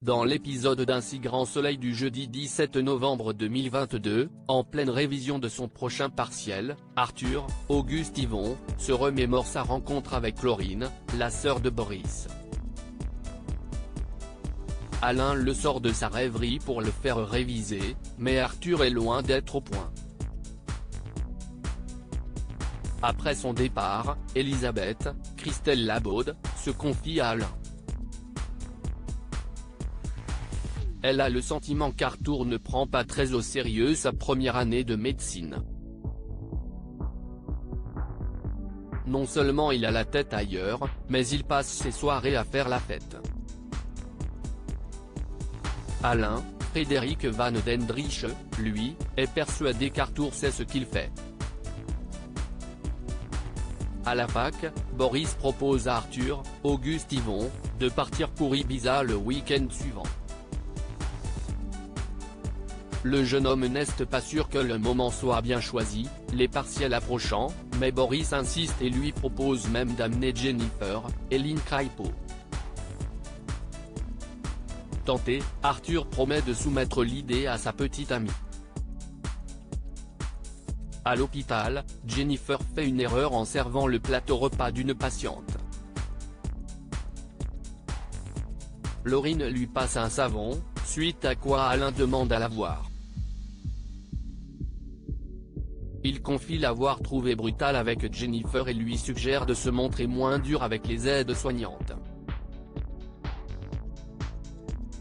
Dans l'épisode d'Un si grand soleil du jeudi 17 novembre 2022, en pleine révision de son prochain partiel, Arthur, Auguste Yvon, se remémore sa rencontre avec Laurine, la sœur de Boris. Alain le sort de sa rêverie pour le faire réviser, mais Arthur est loin d'être au point. Après son départ, Elisabeth, Christelle Labaude, se confie à Alain. Elle a le sentiment qu'Arthur ne prend pas très au sérieux sa première année de médecine. Non seulement il a la tête ailleurs, mais il passe ses soirées à faire la fête. Alain, Frédéric Van Dendrich, lui, est persuadé qu'Arthur sait ce qu'il fait. À la fac, Boris propose à Arthur, Auguste Yvon, de partir pour Ibiza le week-end suivant. Le jeune homme n'est pas sûr que le moment soit bien choisi, les partiels approchant, mais Boris insiste et lui propose même d'amener Jennifer, Hélène Crépeau. Tenté, Arthur promet de soumettre l'idée à sa petite amie. À l'hôpital, Jennifer fait une erreur en servant le plateau repas d'une patiente. Laurine lui passe un savon, suite à quoi Alain demande à la voir. Il confie l'avoir trouvée brutale avec Jennifer et lui suggère de se montrer moins dur avec les aides-soignantes.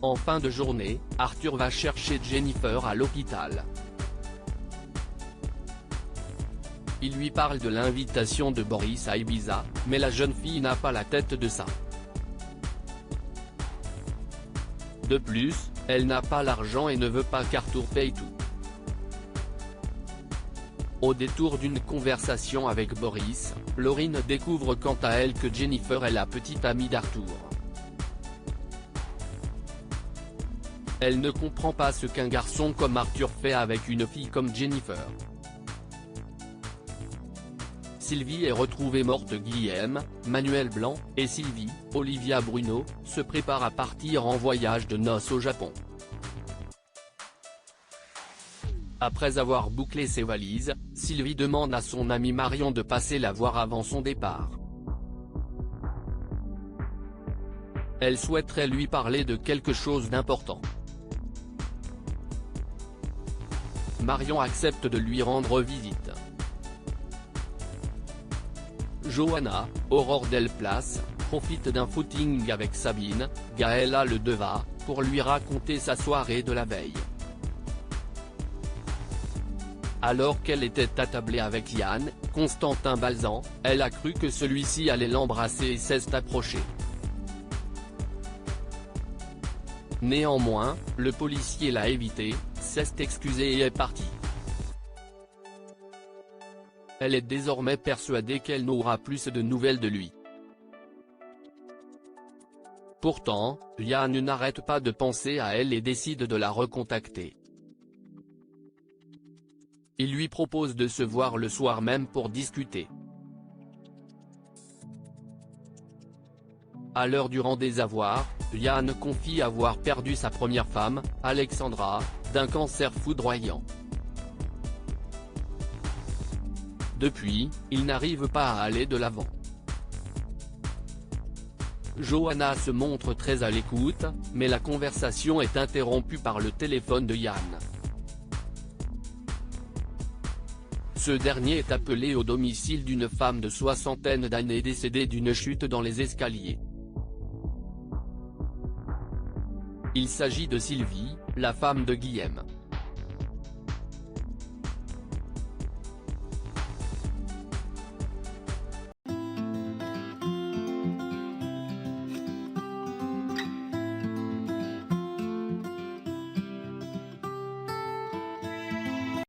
En fin de journée, Arthur va chercher Jennifer à l'hôpital. Il lui parle de l'invitation de Boris à Ibiza, mais la jeune fille n'a pas la tête de ça. De plus, elle n'a pas l'argent et ne veut pas qu'Arthur paye tout. Au détour d'une conversation avec Boris, Laurine découvre quant à elle que Jennifer est la petite amie d'Arthur. Elle ne comprend pas ce qu'un garçon comme Arthur fait avec une fille comme Jennifer. Sylvie est retrouvée morte. Guillaume, Manuel Blanc, et Sylvie, Olivia Bruno, se préparent à partir en voyage de noces au Japon. Après avoir bouclé ses valises, Sylvie demande à son amie Marion de passer la voir avant son départ. Elle souhaiterait lui parler de quelque chose d'important. Marion accepte de lui rendre visite. Johanna, Aurore Delplace, profite d'un footing avec Sabine, Gaëlla Le Deva, pour lui raconter sa soirée de la veille. Alors qu'elle était attablée avec Yann, Constantin Balzan, elle a cru que celui-ci allait l'embrasser et s'est approché. Néanmoins, le policier l'a évité, s'est excusé et est parti. Elle est désormais persuadée qu'elle n'aura plus de nouvelles de lui. Pourtant, Yann n'arrête pas de penser à elle et décide de la recontacter. Il lui propose de se voir le soir même pour discuter. À l'heure du rendez-vous, Yann confie avoir perdu sa première femme, Alexandra, d'un cancer foudroyant. Depuis, il n'arrive pas à aller de l'avant. Johanna se montre très à l'écoute, mais la conversation est interrompue par le téléphone de Yann. Ce dernier est appelé au domicile d'une femme de soixantaine d'années décédée d'une chute dans les escaliers. Il s'agit de Sylvie, la femme de Guillaume.